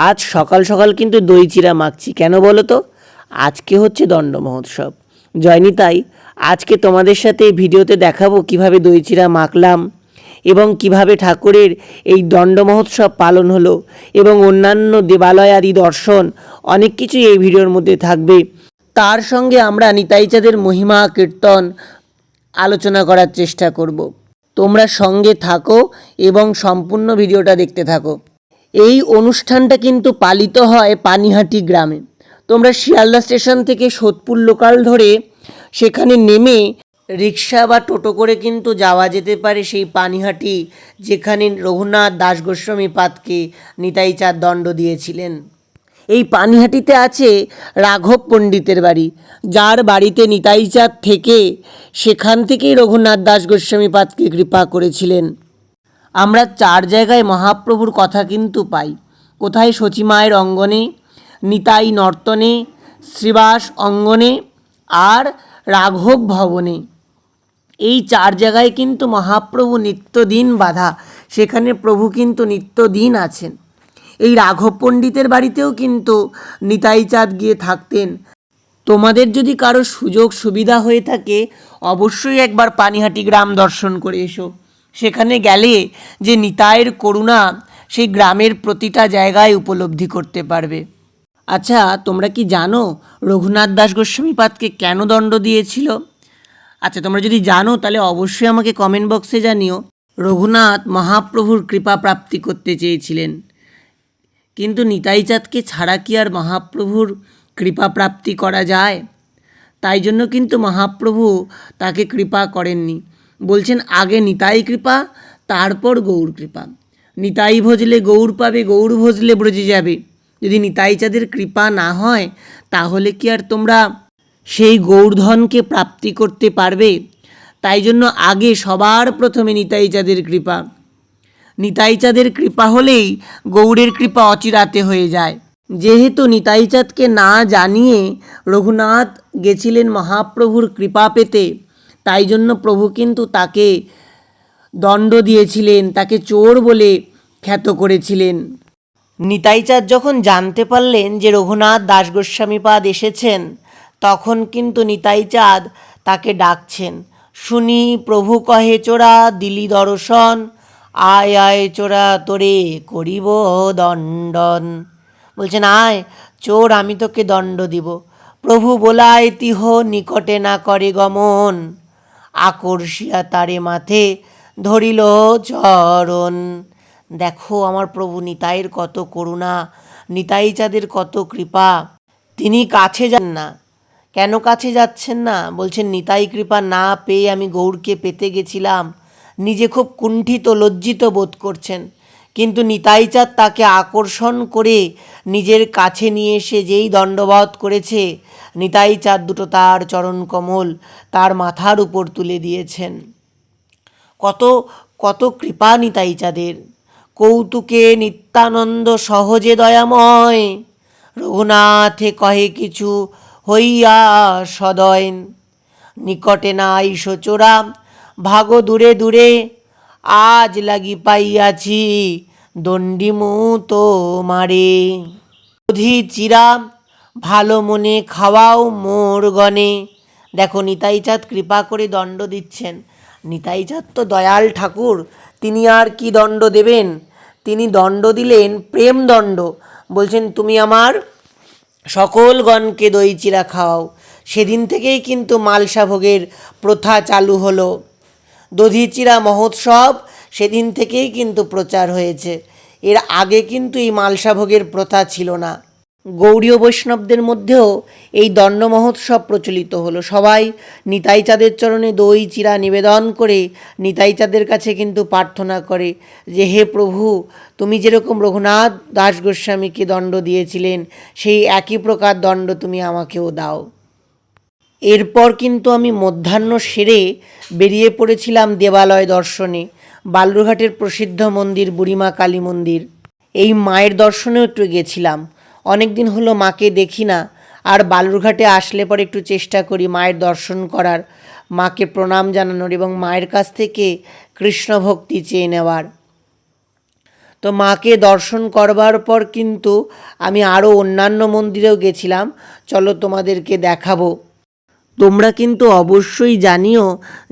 আজ সকাল সকাল কিন্তু দই চিড়া মাখছি, কেন বলো তো? আজকে হচ্ছে দণ্ড মহোৎসব। জয়নিতাই, আজকে তোমাদের সাথে এই ভিডিওতে দেখাবো কিভাবে দই চিড়া মাখলাম এবং কিভাবে ঠাকুরের এই দণ্ড মহোৎসব পালন হলো এবং অন্যান্য দেবালয় আদি দর্শন, অনেক কিছুই এই ভিডিওর মধ্যে থাকবে। তার সঙ্গে আমরা নিতাই চাঁদের মহিমা কীর্তন আলোচনা করার চেষ্টা করব। তোমরা সঙ্গে থাকো এবং সম্পূর্ণ ভিডিওটা দেখতে থাকো। এই অনুষ্ঠানটা কিন্তু পালিত হয় পানিহাটি গ্রামে। তোমরা শিয়ালদা স্টেশন থেকে সোদপুর লোকাল ধরে সেখানে নেমে রিক্সা বা টোটো করে কিন্তু যাওয়া যেতে পারে সেই পানিহাটি, যেখানে রঘুনাথ দাস গোস্বামী পাদকে নিতাই চাঁদ দণ্ড দিয়েছিলেন। এই পানিহাটিতে আছে রাঘব পণ্ডিতের বাড়ি, যার বাড়িতে নিতাই চাঁদ থেকে সেখান থেকেই রঘুনাথ দাস গোস্বামী পাদকে কৃপা করেছিলেন। আমরা 4 জায়গায় মহাপ্রভুর কথা কিন্তু পাই। কোথায়? সচিমায়ের অঙ্গনে, নিতাই নর্তনে, শ্রীবাস অঙ্গনে আর রাঘব ভবনে। এই 4 জায়গায় কিন্তু মহাপ্রভু নিত্যদিন বাধা, সেখানে প্রভু কিন্তু নিত্যদিন আছেন। এই রাঘব পণ্ডিতের বাড়িতেও কিন্তু নিতাই চাঁদ গিয়ে থাকতেন। তোমাদের যদি কারো সুযোগ সুবিধা হয়ে থাকে, অবশ্যই একবার পানিহাটি গ্রাম দর্শন করে এসো। সেখানে গেলে যে নিতাইয়ের করুণা সেই গ্রামের প্রতিটা জায়গায় উপলব্ধি করতে পারবে। আচ্ছা, তোমরা কি জানো রঘুনাথ দাস গোস্বামী পাদকে কেন দণ্ড দিয়েছিল? আচ্ছা, তোমরা যদি জানো তাহলে অবশ্যই আমাকে কমেন্ট বক্সে জানিও। রঘুনাথ মহাপ্রভুর কৃপা প্রাপ্তি করতে চেয়েছিলেন, কিন্তু নিতাই চাঁদকে ছাড়া কি আর মহাপ্রভুর কৃপা প্রাপ্তি করা যায়? তাই জন্য কিন্তু মহাপ্রভু তাকে কৃপা করেননি। বলছেন আগে নিতাই কৃপা, তারপর গৌর কৃপা। নিতাই ভজলে গৌর পাবে, গৌর ভজলে ব্রজে যাবে। যদি নিতাই চাঁদের কৃপা না হয়, তাহলে কি আর তোমরা সেই গৌরধনকে প্রাপ্তি করতে পারবে? তাই জন্য আগে সবার প্রথমে নিতাই চাঁদের কৃপা। নিতাই চাঁদের কৃপা হলেই গৌড়ের কৃপা অচিরাতে হয়ে যায়। যেহেতু নিতাই চাঁদকে না জানিয়ে রঘুনাথ গেছিলেন মহাপ্রভুর কৃপা পেতে, তাই জন্য প্রভু কিন্তু তাকে দণ্ড দিয়েছিলেন, তাকে চোর বলে খ্যাত করেছিলেন। নিতাই চাঁদ যখন জানতে পারলেন যে রঘুনাথ দাস গোস্বামী পাদ এসেছেন, তখন কিন্তু নিতাই চাঁদ তাকে ডাকছেন। শুনি প্রভু কহে চোরা দিলি দর্শন, আয় আয় চোরা তোরে করিব দণ্ডন। বলছেন আয় চোর, আমি তোকে দণ্ড দিব। প্রভু বোলায় তিহ নিকটে না করে গমন, আকর্ষিয়া তারে মাথে ধরিল চরণ। দেখো আমার প্রভু নিতাইয়ের কত করুণা, নিতাই চাঁদের কত কৃপা। তিনি কাছে যান না। কেন কাছে যাচ্ছেন না? বলছেন নিতাই কৃপা না পেয়ে আমি গৌরকে পেতে গেছিলাম। নিজে খুব কুণ্ঠিত লজ্জিত বোধ করছেন, কিন্তু নিতাই চাঁদ তাকে আকর্ষণ করে নিজের কাছে নিয়ে এসে যেই দণ্ডবধ করেছে, নিতাই চাঁদ দুটো তার চরণ কমল তার মাথার উপর তুলে দিয়েছেন। কত কত কৃপা নিতাই চাঁদের। কৌতুকে নিত্যানন্দ সহজে দয়াময়, রঘুনাথে কহে কিছু হইয়া সদয়। নিকটে না আইস চোরা ভাগো দূরে দূরে, আজ লাগি পাইয়াছি দণ্ডিমু তোমারে। অধি চিরা ভালো মনে খাওয়াও মোর গণে। দেখো নিতাই চাঁদ কৃপা করে দণ্ড দিচ্ছেন। নিতাই চাঁদ তো দয়াল ঠাকুর, তিনি আর কি দণ্ড দেবেন? তিনি দণ্ড দিলেন প্রেম দণ্ড। বলছেন তুমি আমার সকল গণকে দই চিরা খাওয়াও। সেদিন থেকেই কিন্তু মালসা ভোগের প্রথা চালু হলো। দধিচিরা মহোৎসব সেদিন থেকেই কিন্তু প্রচার হয়েছে। এর আগে কিন্তু এই মালসা ভোগের প্রথা ছিল না। গৌড়ীয় বৈষ্ণবদের মধ্যেও এই দণ্ড মহোৎসব প্রচলিত হলো। সবাই নিতাই চাঁদের চরণে দই চিরা নিবেদন করে নিতাই চাঁদের কাছে কিন্তু প্রার্থনা করে যে হে প্রভু, তুমি যেরকম রঘুনাথ দাস গোস্বামীকে দণ্ড দিয়েছিলেন, সেই একই প্রকার দণ্ড তুমি আমাকেও দাও। এরপর কিন্তু আমি মধ্যাহ্ন সেরে বেরিয়ে পড়েছিলাম দেবালয় দর্শনে। বালুরঘাটের প্রসিদ্ধ মন্দির বুড়িমা কালী মন্দির, এই মায়ের দর্শনেও একটু গেছিলাম। অনেক দিন হলো মাকে দেখি না, আর বালুরঘাটে আসলে পরে একটু চেষ্টা করি মায়ের দর্শন করার, মাকে প্রণাম জানানোর এবং মায়ের কাছ থেকে কৃষ্ণ ভক্তি চেয়ে নেওয়ার। তো মাকে দর্শন করবার পর কিন্তু আমি আরও অন্যান্য মন্দিরেও গেছিলাম, চলো তোমাদেরকে দেখাবো। তোমরা কিন্তু অবশ্যই জানিও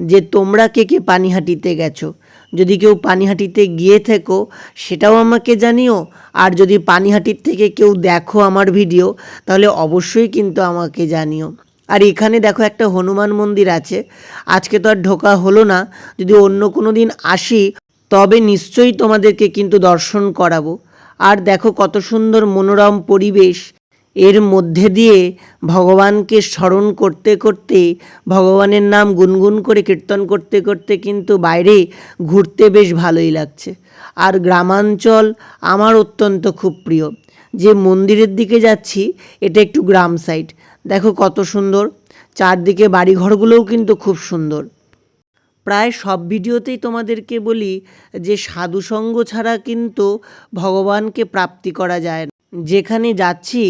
যে তোমরা কে কে পানিহাটিতে গেছো। যদি কেউ পানিহাটিতে গিয়ে থেকো সেটাও আমাকে জানিও, আর যদি পানিহাটির থেকে কেউ দেখো আমার ভিডিও তাহলে অবশ্যই কিন্তু আমাকে জানিও। আর এখানে দেখো একটা হনুমান মন্দির আছে, আজকে তো আর ঢোকা হলো না, যদি অন্য কোনো দিন আসি তবে নিশ্চয়ই তোমাদেরকে কিন্তু দর্শন করাবো। আর দেখো কত সুন্দর মনোরম পরিবেশ, এর মধ্যে দিয়ে ভগবানকে স্মরণ করতে করতে, ভগবানের নাম গুনগুন করে কীর্তন করতে করতে কিন্তু বাইরে ঘুরতে বেশ ভালোই লাগছে। আর গ্রামাঞ্চল আমার অত্যন্ত খুব প্রিয়। যে মন্দিরের দিকে যাচ্ছি এটা একটু গ্রাম সাইড, দেখো কত সুন্দর, চারদিকে বাড়িঘরগুলোও কিন্তু খুব সুন্দর। প্রায় সব ভিডিওতেই তোমাদেরকে বলি যে সাধুসঙ্গ ছাড়া কিন্তু ভগবানকে প্রাপ্তি করা যায় না। যেখানে যাচ্ছি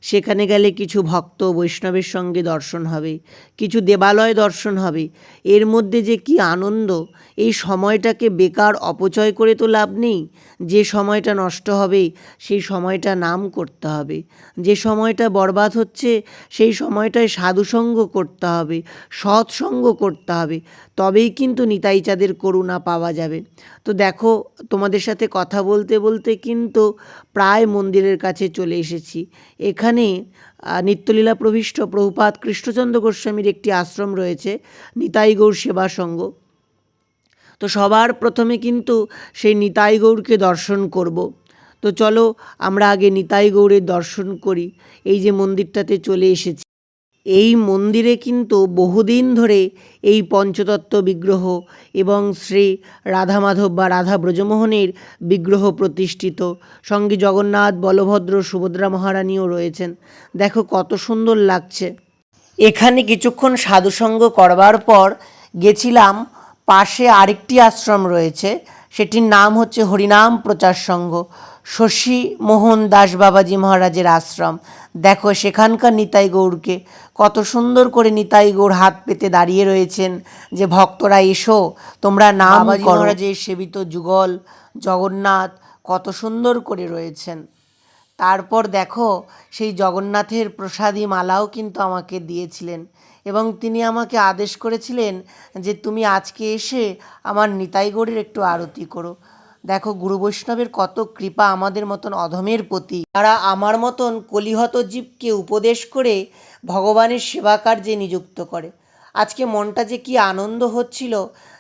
সেখানে গেলে কিছু ভক্ত বৈষ্ণবের সঙ্গে দর্শন হবে, কিছু দেবালয় দর্শন হবে, এর মধ্যে যে কি আনন্দ! এই সময়টাকে বেকার অপচয় করে তো লাভ নেই। যে সময়টা নষ্ট হবে সেই সময়টা নাম করতে হবে, যে সময়টা বরবাদ হচ্ছে সেই সময়টায় সাধুসঙ্গ করতে হবে, সৎসঙ্গ করতে হবে, তবেই কিন্তু নিতাই চাঁদের করুণা পাওয়া যাবে। তো দেখো তোমাদের সাথে কথা বলতে বলতে কিন্তু প্রায় মন্দিরের কাছে চলে এসেছি। এখানে নিত্যলীলা প্রবিষ্ট প্রভুপাদ কৃষ্ণচন্দ্র গোস্বামীর একটি আশ্রম রয়েছে, নিতাই গৌর সেবা সংঘ। তো সবার প্রথমে কিন্তু সেই নিতাই গৌরকে দর্শন করব। তো চলো আমরা আগে নিতাই গৌরের দর্শন করি। এই যে মন্দিরটাতে চলে এসেছি, এই মন্দিরে কিন্তু বহুদিন ধরে এই পঞ্চতত্ত্ব বিগ্রহ এবং শ্রী রাধা মাধব বা রাধা ব্রজমোহনের বিগ্রহ প্রতিষ্ঠিত, সঙ্গে জগন্নাথ, বলভদ্র, সুভদ্রা মহারানীও রয়েছেন। দেখো কত সুন্দর লাগছে। এখানে কিছুক্ষণ সাধুসঙ্গ করবার পর গেছিলাম পাশে আরেকটি আশ্রম রয়েছে, সেটির নাম হচ্ছে হরিনাম প্রচার সংঘ, শশী মোহন দাস বাবাজি মহারাজের আশ্রম। দেখো সেখানকার নিতাই গৌরকে, কত সুন্দর করে নিতাই গৌর হাত পেতে দাঁড়িয়ে রয়েছেন যে ভক্তরা এসো তোমরা নাম করো। বাবাজি মহারাজের সেবিত যুগল জগন্নাথ কত সুন্দর করে রয়েছেন। তারপর দেখো সেই জগন্নাথের প্রসাদী মালাও কিন্তু আমাকে দিয়েছিলেন এবং তিনি আমাকে আদেশ করেছিলেন যে তুমি আজকে এসে আমার নিতাই গৌরের একটু আরতি করো। দেখো গুরু বৈষ্ণবের কত কৃপা আমাদের মতন অধমের প্রতি, তারা আমার মতন কলিহত জীবকে উপদেশ করে ভগবানের সেবা কার্যে নিযুক্ত করে। আজকে মনটা যে কি আনন্দ হচ্ছিল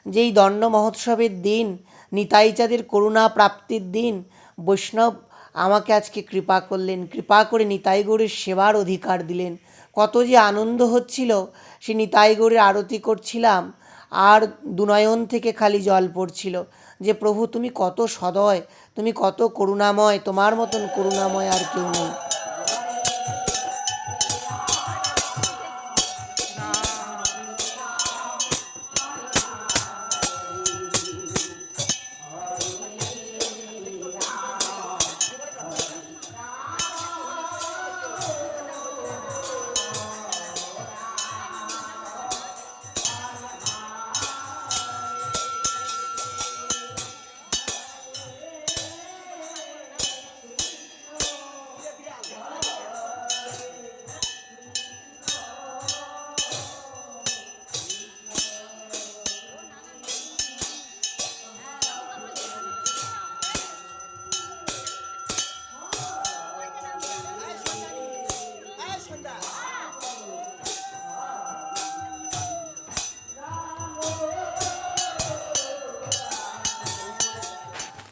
যে এই দণ্ড মহোৎসবের দিন, নিতাই চাঁদের করুণা প্রাপ্তির দিন, বৈষ্ণব আমাকে আজকে কৃপা করলেন, কৃপা করে নিতাই গৌরের সেবার অধিকার দিলেন। কত যে আনন্দ হচ্ছিল, সে নিতাই গৌরের আরতি করছিলাম আর দুনয়ন থেকে খালি জল পড়ছিল যে প্রভু তুমি কত সদয়, তুমি কত করুণাময়, তোমার মতন করুণাময় আর কেউ নেই।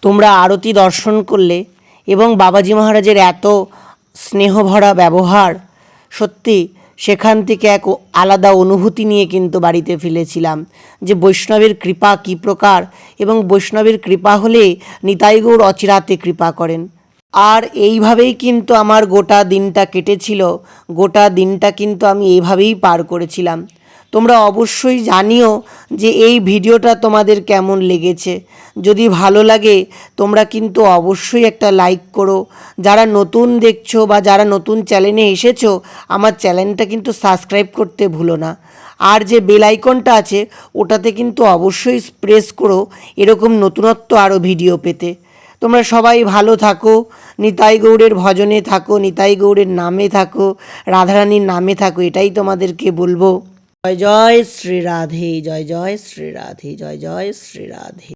তোমরা আরতি দর্শন করলে এবং বাবাজি মহারাজের এত স্নেহভরা ব্যবহার, সত্যি সেখান থেকে এক আলাদা অনুভূতি নিয়ে কিন্তু বাড়িতে ফিরেছিলাম যে বৈষ্ণবের কৃপা কী প্রকার, এবং বৈষ্ণবের কৃপা হলে নিতাই গৌর অচিরাতে কৃপা করেন। আর এইভাবেই কিন্তু আমার গোটা দিনটা কেটেছিল, গোটা দিনটা কিন্তু আমি এইভাবেই পার করেছিলাম। তোমরা অবশ্যই জানিও যে এই ভিডিওটা তোমাদের কেমন লেগেছে। যদি ভালো লাগে তোমরা কিন্তু অবশ্যই একটা লাইক করো। যারা নতুন দেখছো বা যারা নতুন চ্যানেলে এসেছো, আমার চ্যানেলটা কিন্তু সাবস্ক্রাইব করতে ভুলো না। আর যে বেল আইকনটা আছে ওটাতে কিন্তু অবশ্যই প্রেস করো এরকম নতুনত্ব আরও ভিডিও পেতে। তোমরা সবাই ভালো থাকো, নিতাই গৌড়ের ভজনে থাকো, নিতাই গৌড়ের নামে থাকো, রাধারানীর নামে থাকো, এটাই তোমাদেরকে বলবো। জয় জয় শ্রী রাধে, জয় জয় শ্রী রাধে, জয় জয় শ্রী রাধে।